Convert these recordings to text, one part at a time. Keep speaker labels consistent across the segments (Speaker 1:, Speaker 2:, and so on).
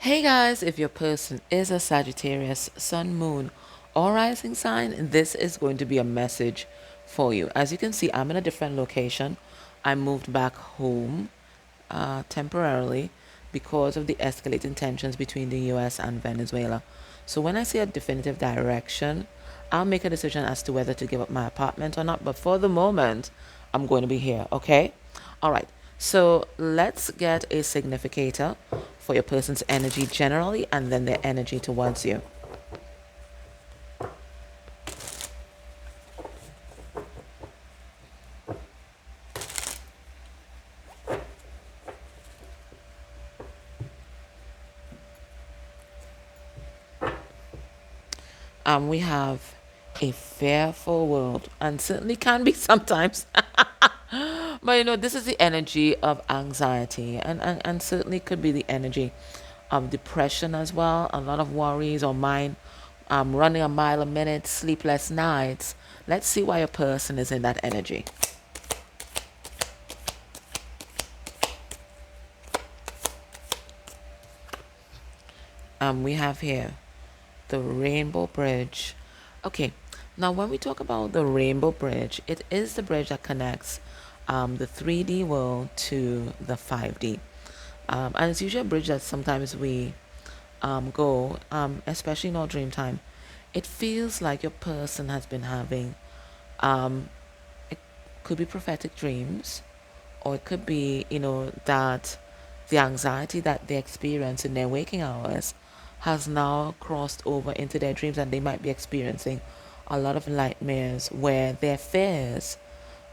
Speaker 1: Hey guys, if your person is a Sagittarius, Sun, Moon, or Rising sign, this is going to be a message for you. As you can see, I'm in a different location. I moved back home temporarily because of the escalating tensions between the US and Venezuela. So when I see a definitive direction, I'll make a decision as to whether to give up my apartment or not. But for the moment, I'm going to be here, okay? All right. So let's get a significator for your person's energy generally and then their energy towards you. We have a fearful world and certainly can be sometimes. But this is the energy of anxiety and certainly could be the energy of depression as well. A lot of worries or mind running a mile a minute, sleepless nights. Let's see why a person is in that energy. We have here the Rainbow Bridge. Okay, now when we talk about the Rainbow Bridge, it is the bridge that connects the 3D world to the 5D. And it's usually a bridge that sometimes we go, especially in our dream time. It feels like your person has been having, it could be prophetic dreams, or it could be, that the anxiety that they experience in their waking hours has now crossed over into their dreams, and they might be experiencing a lot of nightmares where their fears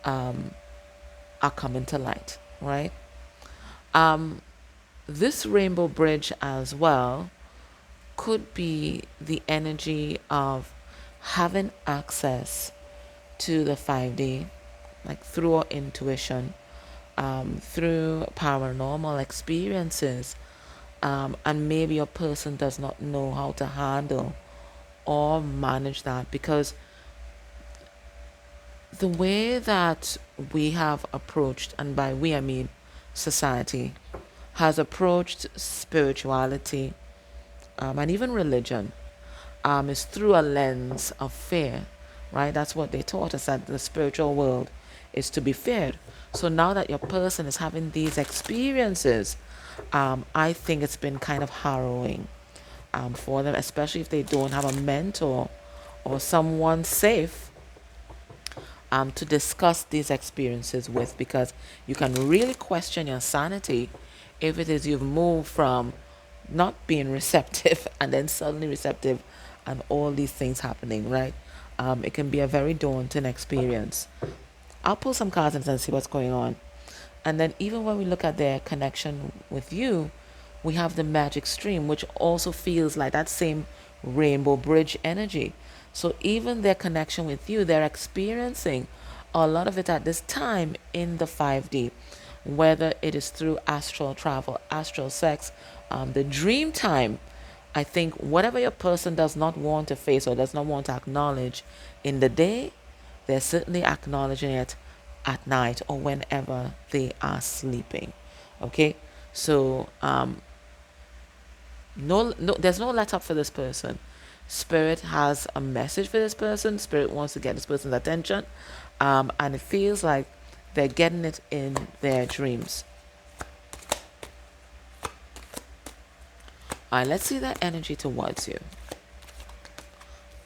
Speaker 1: are coming to light, right? This rainbow bridge as well could be the energy of having access to the 5D, like through our intuition, through paranormal experiences, and maybe a person does not know how to handle or manage that because the way that we have approached, and by we I mean society, has approached spirituality and even religion is through a lens of fear, right? That's what they taught us, that the spiritual world is to be feared. So now that your person is having these experiences, I think it's been kind of harrowing for them, especially if they don't have a mentor or someone safe to discuss these experiences with, because you can really question your sanity if it is you've moved from not being receptive and then suddenly receptive and all these things happening, right? It can be a very daunting experience. I'll pull some cards and see what's going on. And then even when we look at their connection with you, we have the magic stream, which also feels like that same rainbow bridge energy. So even their connection with you, they're experiencing a lot of it at this time in the 5D, whether it is through astral travel, astral sex, the dream time. I think whatever your person does not want to face or does not want to acknowledge in the day, they're certainly acknowledging it at night or whenever they are sleeping. Okay, so no, there's no let up for this person. Spirit has a message for this person. Spirit wants to get this person's attention, and it feels like they're getting it in their dreams. All right, let's see that energy towards you.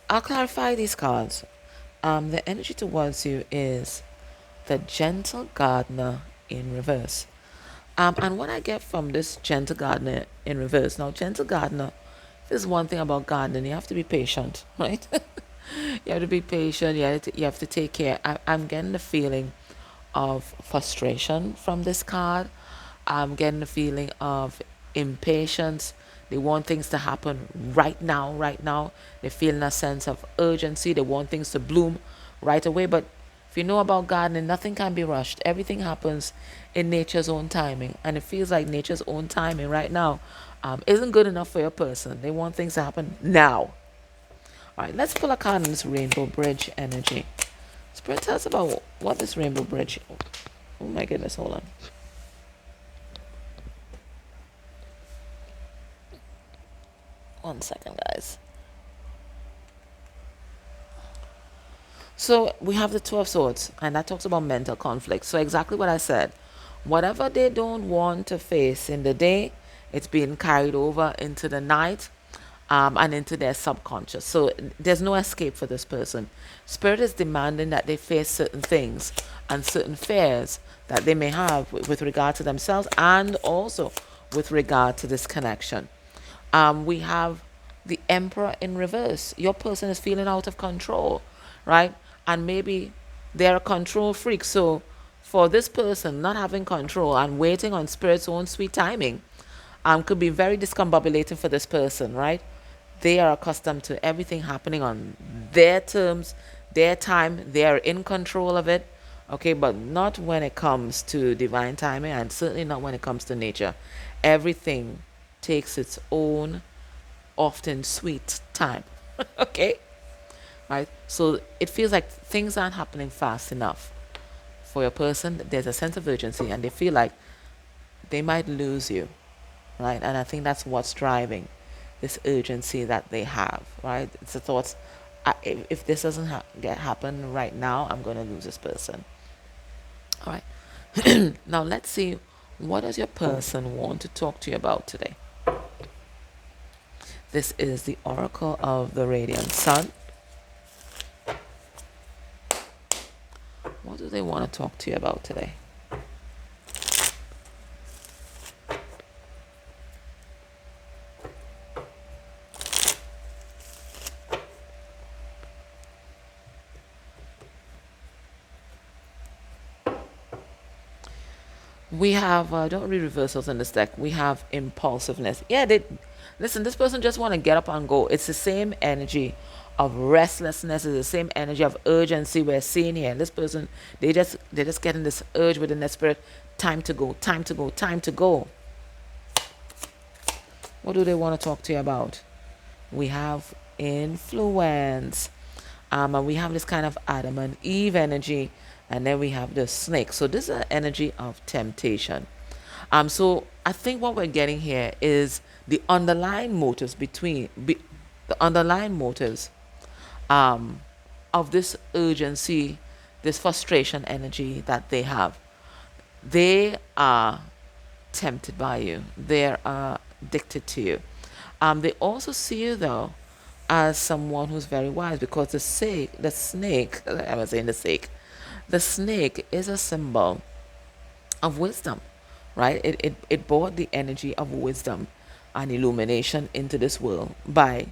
Speaker 1: I'll clarify these cards. The energy towards you is the gentle gardener in reverse. And what I get from this gentle gardener in reverse, now, gentle gardener, there's one thing about gardening, you have to be patient, right? You have to be patient, you have to take care. I'm getting the feeling of frustration from this card. I'm getting the feeling of impatience. They want things to happen right now, right now. They're feeling a sense of urgency. They want things to bloom right away. But if you know about gardening, nothing can be rushed. Everything happens in nature's own timing. And it feels like nature's own timing right now isn't good enough for your person. They want things to happen now. All right, let's pull a card on this rainbow bridge energy. Spirit, tell us about what this rainbow bridge. Oh my goodness, hold on. One second, guys. So we have the Two of Swords, and that talks about mental conflict. So exactly what I said. Whatever they don't want to face in the day, it's being carried over into the night, and into their subconscious. So there's no escape for this person. Spirit is demanding that they face certain things and certain fears that they may have with regard to themselves and also with regard to this connection. We have the Emperor in reverse. Your person is feeling out of control, right? And maybe they're a control freak. So for this person, not having control and waiting on Spirit's own sweet timing could be very discombobulating for this person, right? They are accustomed to everything happening on their terms, their time. They are in control of it, okay? But not when it comes to divine timing, and certainly not when it comes to nature. Everything takes its own, often sweet time, okay? Right? So it feels like things aren't happening fast enough for your person. There's a sense of urgency, and they feel like they might lose you, right? And I think that's what's driving this urgency that they have, right? It's the thoughts, if this doesn't happen right now, I'm going to lose this person. All right. Now let's see, what does your person want to talk to you about today? This is the Oracle of the Radiant Sun. What do they want to talk to you about today? We have don't read reversals in this deck. We have impulsiveness. Yeah, they listen. This person just want to get up and go. It's the same energy of restlessness. It's the same energy of urgency we're seeing here. And this person, they're just getting this urge within their spirit. Time to go. Time to go. Time to go. What do they want to talk to you about? We have influence. And we have this kind of Adam and Eve energy, and then we have the snake. So this is an energy of temptation. So I think what we're getting here is the underlying motives the underlying motives of this urgency, this frustration energy that they have. They are tempted by you. They are addicted to you. They also see you though as someone who's very wise, because the snake, I was saying the snake is a symbol of wisdom, right? It brought the energy of wisdom and illumination into this world by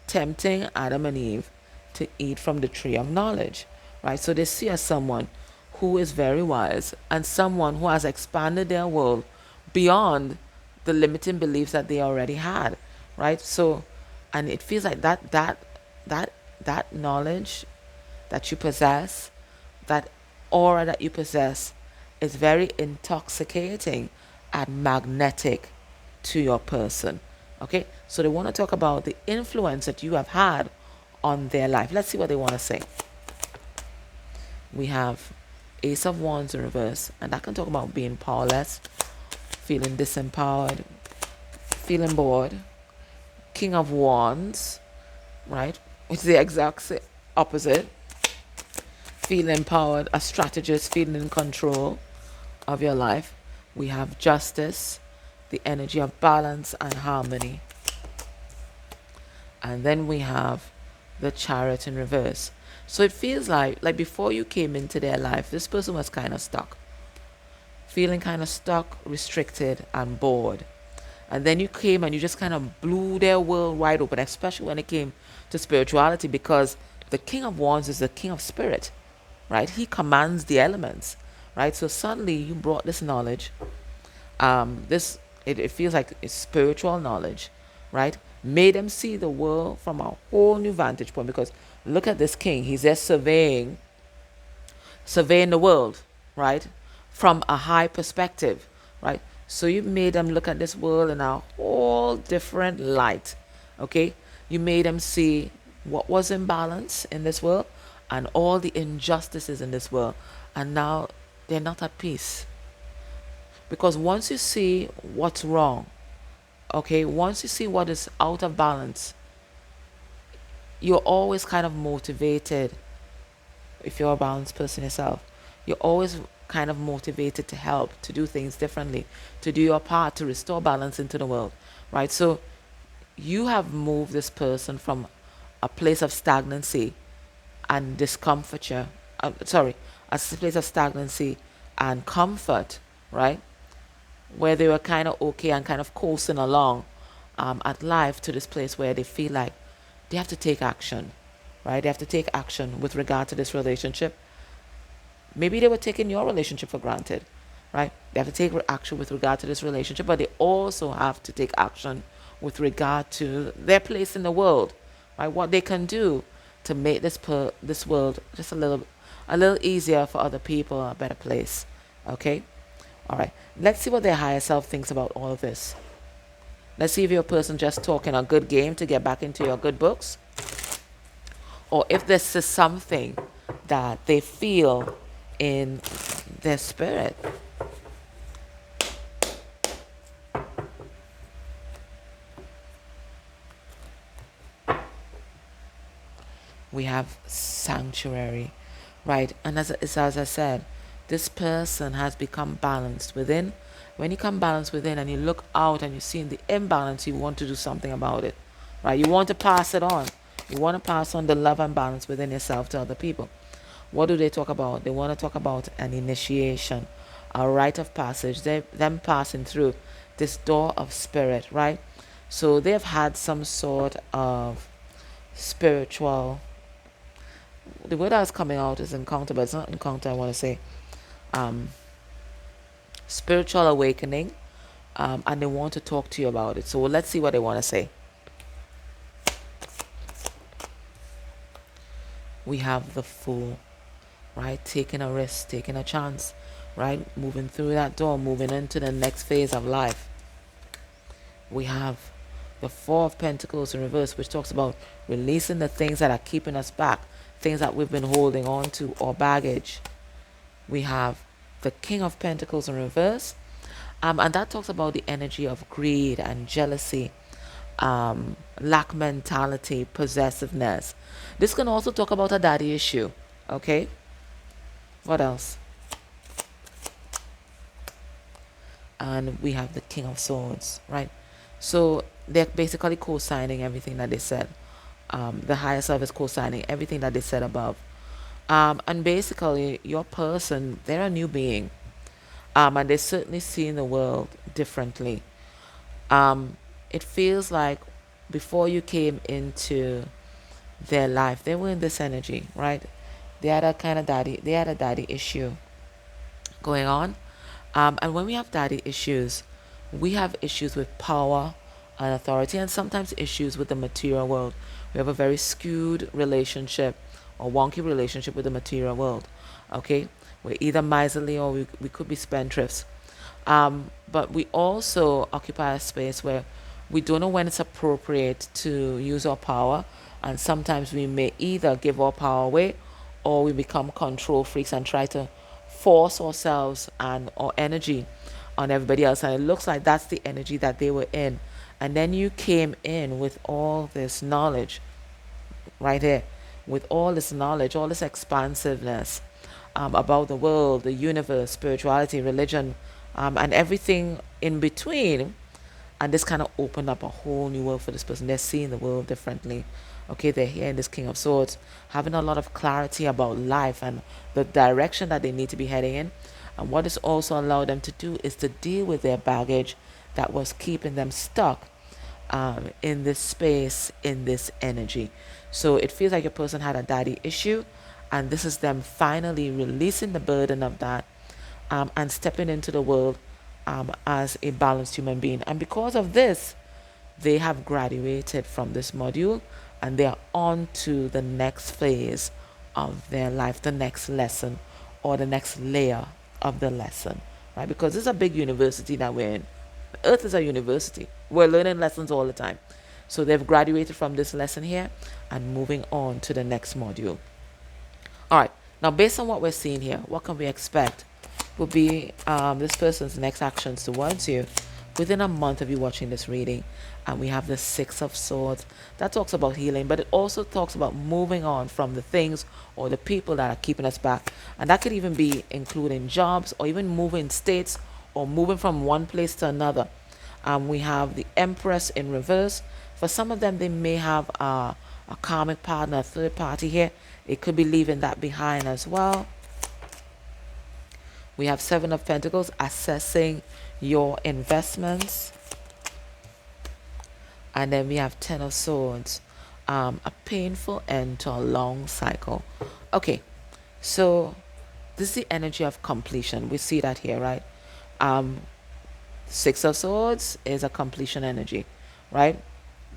Speaker 1: tempting Adam and Eve to eat from the tree of knowledge, right? So they see as someone who is very wise and someone who has expanded their world beyond the limiting beliefs that they already had, right? So, and it feels like that knowledge that you possess, that aura that you possess, is very intoxicating and magnetic to your person. Okay, so they want to talk about the influence that you have had on their life. Let's see what they want to say. We have Ace of Wands in reverse, and that can talk about being powerless, feeling disempowered, feeling bored. King of Wands, right? It's the exact opposite. Feeling empowered, a strategist, feeling in control of your life. We have Justice, the energy of balance and harmony. And then we have the Chariot in reverse. So it feels like before you came into their life, this person was kind of stuck. Feeling kind of stuck, restricted, and bored. And then you came and you just kind of blew their world wide open, especially when it came to spirituality, because the King of Wands is the King of Spirit, right? He commands the elements, right? So suddenly you brought this knowledge. It feels like it's spiritual knowledge, right? Made them see the world from a whole new vantage point, because look at this king. He's there surveying the world, right? From a high perspective, right? So you made them look at this world in a whole different light, okay? You made them see what was imbalance in this world and all the injustices in this world. And now they're not at peace. Because once you see what's wrong, Okay, once you see what is out of balance, you're always kind of motivated. If you're a balanced person yourself, you're always kind of motivated to help, to do things differently, to do your part to restore balance into the world, right? So you have moved this person from a place of stagnancy and discomfiture, sorry, a place of stagnancy and comfort, right? Where they were kind of okay and kind of coasting along at life, to this place where they feel like they have to take action, right? They have to take action with regard to this relationship. Maybe they were taking your relationship for granted, right? They have to take action with regard to this relationship, but they also have to take action with regard to their place in the world, right? What they can do to make this world just a little easier for other people, a better place. Okay? All right. Let's see what their higher self thinks about all of this. Let's see if you're a person just talking a good game to get back into your good books, or if this is something that they feel in their spirit. We have sanctuary, right? And as I said, this person has become balanced within. When you come balanced within and you look out and you see the imbalance, you want to do something about it, right? You want to pass it on. You want to pass on the love and balance within yourself to other people. What do they talk about? They want to talk about an initiation, a rite of passage, them passing through this door of spirit, right? So they've had some sort of spiritual, the word that's coming out is encounter, but it's not encounter, I want to say um, spiritual awakening, and they want to talk to you about it. So let's see what they want to say. We have the Fool, right? Taking a risk, taking a chance, right? Moving through that door, moving into the next phase of life. We have the Four of Pentacles in reverse, which talks about releasing the things that are keeping us back, things that we've been holding on to, or baggage. We have the King of Pentacles in reverse, and that talks about the energy of greed and jealousy, lack mentality, possessiveness. This can also talk about a daddy issue. Okay, what else? And we have the King of Swords, right? So they're basically co-signing everything that they said. The higher self is co-signing everything that they said above. And basically, your person, they're a new being. And they're certainly seeing the world differently. It feels like before you came into their life, they were in this energy, right? They had a daddy issue going on. And when we have daddy issues, we have issues with power and authority, and sometimes issues with the material world. We have a very skewed relationship or wonky relationship with the material world. Okay? We're either miserly or we could be spendthrifts. But we also occupy a space where we don't know when it's appropriate to use our power, and sometimes we may either give our power away or we become control freaks and try to force ourselves and our energy on everybody else. And it looks like that's the energy that they were in. And then you came in with all this knowledge right here, with all this knowledge, all this expansiveness about the world, the universe, spirituality, religion, and everything in between. And this kind of opened up a whole new world for this person. They're seeing the world differently. Okay, they're here in this King of Swords, having a lot of clarity about life and the direction that they need to be heading in. And what this also allowed them to do is to deal with their baggage that was keeping them stuck in this space, in this energy. So it feels like your person had a daddy issue, and this is them finally releasing the burden of that, and stepping into the world as a balanced human being. And because of this, they have graduated from this module and they are on to the next phase of their life, the next lesson or the next layer of the lesson, right? Because this is a big university that we're in. Earth is a university. We're learning lessons all the time. So they've graduated from this lesson here and moving on to the next module. All right. Now, based on what we're seeing here, what can we expect will be this person's next actions towards you within a month of you watching this reading. And we have the Six of Swords. That talks about healing, but it also talks about moving on from the things or the people that are keeping us back. And that could even be including jobs or even moving states or moving from one place to another. We have the Empress in reverse. For some of them, they may have a karmic partner, a third party here. It could be leaving that behind as well. We have Seven of Pentacles, assessing your investments. And then we have Ten of Swords, a painful end to a long cycle. Okay, so this is the energy of completion. We see that here, right? Six of Swords is a completion energy, right?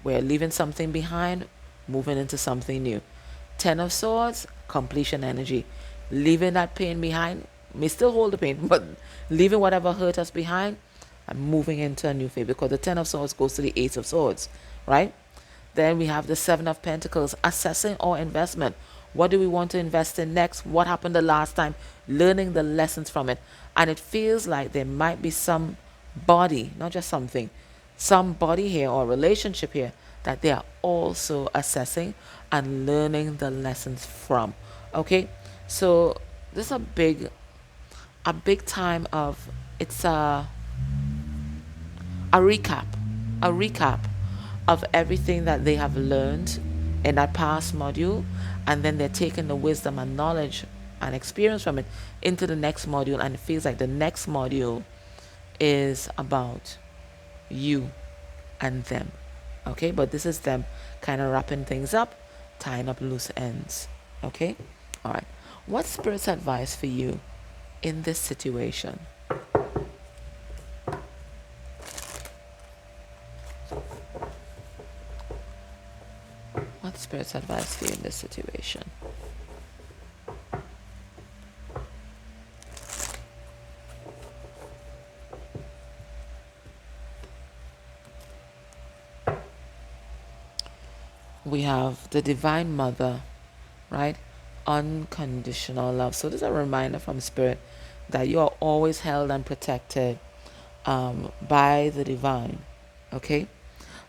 Speaker 1: We're leaving something behind, moving into something new. Ten of Swords, completion energy. Leaving that pain behind, may still hold the pain, but leaving whatever hurt us behind and moving into a new phase, because the Ten of Swords goes to the Ace of Swords, right? Then we have the Seven of Pentacles, assessing our investment. What do we want to invest in next? What happened the last time? Learning the lessons from it. And it feels like there might be some body, not just something, somebody here or relationship here that they are also assessing and learning the lessons from. Okay, so this is a big time of, it's a recap of everything that they have learned in that past module, and then they're taking the wisdom and knowledge and experience from it into the next module, and it feels like the next module is about you and them. Okay, but this is them kind of wrapping things up, tying up loose ends. Okay, all right, what's Spirit's advice for you in this situation? What's Spirit's advice for you in this situation? We have the Divine Mother, right? Unconditional love. So this is a reminder from Spirit that you are always held and protected by the Divine. Okay?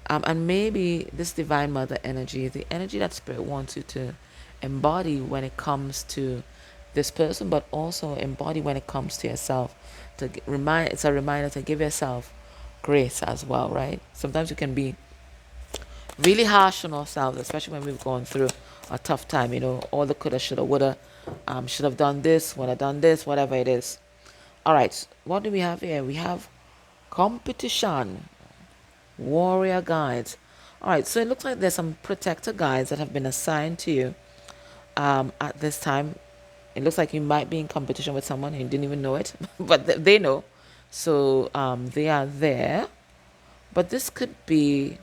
Speaker 1: And maybe this Divine Mother energy is the energy that Spirit wants you to embody when it comes to this person, but also embody when it comes to yourself. It's a reminder to give yourself grace as well, right? Sometimes you can be really harsh on ourselves, especially when we've gone through a tough time, all the coulda, shoulda, woulda, should have done this, would have done this, whatever it is. All right, what do we have here? We have competition, warrior guides. All right, so it looks like there's some protector guides that have been assigned to you at this time. It looks like you might be in competition with someone and you didn't even know it, but they know. So they are there. But this could be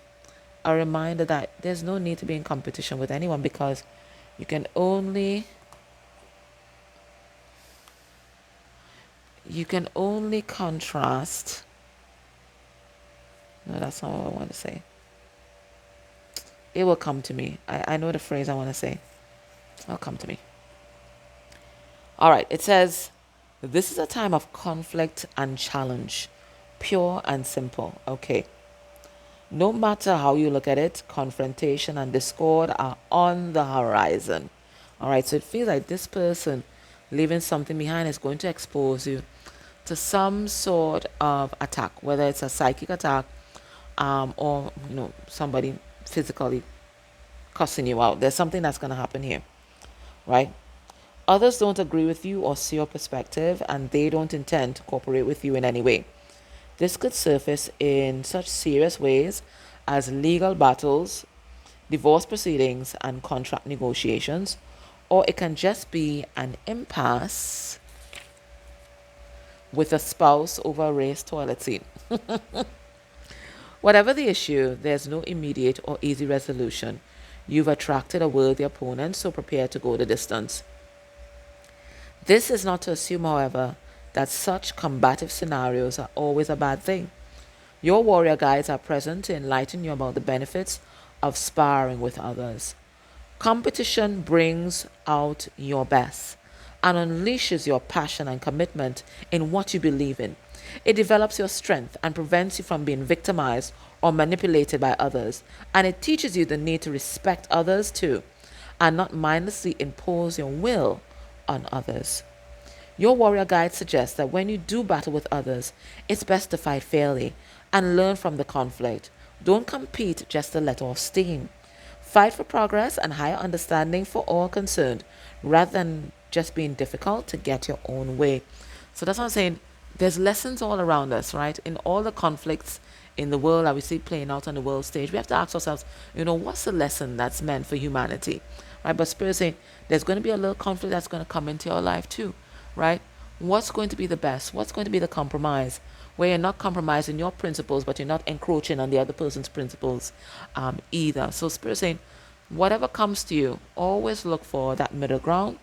Speaker 1: a reminder that there's no need to be in competition with anyone, because you can only contrast. No, that's not what I want to say. It will come to me. I know the phrase I want to say. It'll come to me. All right, it says, this is a time of conflict and challenge, pure and simple. Okay. No matter how you look at it, confrontation and discord are on the horizon. All right, so it feels like this person leaving something behind is going to expose you to some sort of attack, whether it's a psychic attack or somebody physically cussing you out. There's something that's going to happen here, right? Others don't agree with you or see your perspective, and they don't intend to cooperate with you in any way. This could surface in such serious ways as legal battles, divorce proceedings, and contract negotiations, or it can just be an impasse with a spouse over a race toilet seat. Whatever the issue, there's no immediate or easy resolution. You've attracted a worthy opponent, so prepare to go the distance. This is not to assume, however, that such combative scenarios are always a bad thing. Your warrior guides are present to enlighten you about the benefits of sparring with others. Competition brings out your best and unleashes your passion and commitment in what you believe in. It develops your strength and prevents you from being victimized or manipulated by others. And it teaches you the need to respect others too and not mindlessly impose your will on others. Your warrior guide suggests that when you do battle with others, it's best to fight fairly and learn from the conflict. Don't compete just to let off steam. Fight for progress and higher understanding for all concerned, rather than just being difficult to get your own way. So that's what I'm saying. There's lessons all around us, right? In all the conflicts in the world that we see playing out on the world stage, we have to ask ourselves, what's the lesson that's meant for humanity, right? But Spirit saying there's going to be a little conflict that's going to come into your life too, right? What's going to be the best? What's going to be the compromise? Where you're not compromising your principles, but you're not encroaching on the other person's principles either. So Spirit saying, whatever comes to you, always look for that middle ground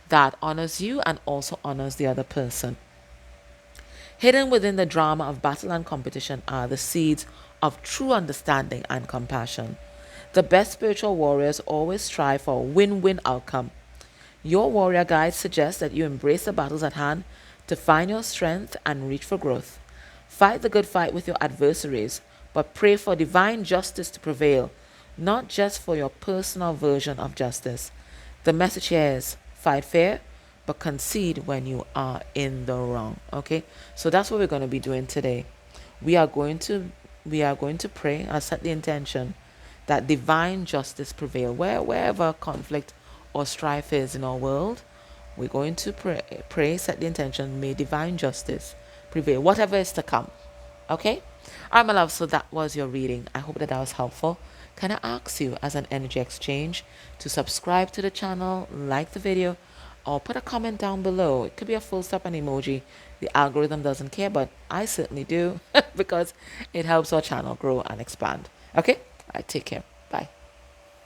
Speaker 1: that honors you and also honors the other person. Hidden within the drama of battle and competition are the seeds of true understanding and compassion. The best spiritual warriors always strive for a win-win outcome. Your warrior guide suggests that you embrace the battles at hand to find your strength and reach for growth. Fight the good fight with your adversaries, but pray for divine justice to prevail, not just for your personal version of justice. The message here is fight fair, but concede when you are in the wrong. Okay? So that's what we're going to be doing today. We are going to pray and set the intention that divine justice prevail. Wherever conflict or strife is in our world, we're going to pray, set the intention, may divine justice prevail, whatever is to come. Okay? All right, my love, so that was your reading. I hope that was helpful. Can I ask you, as an energy exchange, to subscribe to the channel, like the video, or put a comment down below. It could be a full stop and emoji. The algorithm doesn't care, but I certainly do because it helps our channel grow and expand. Okay? All right, take care.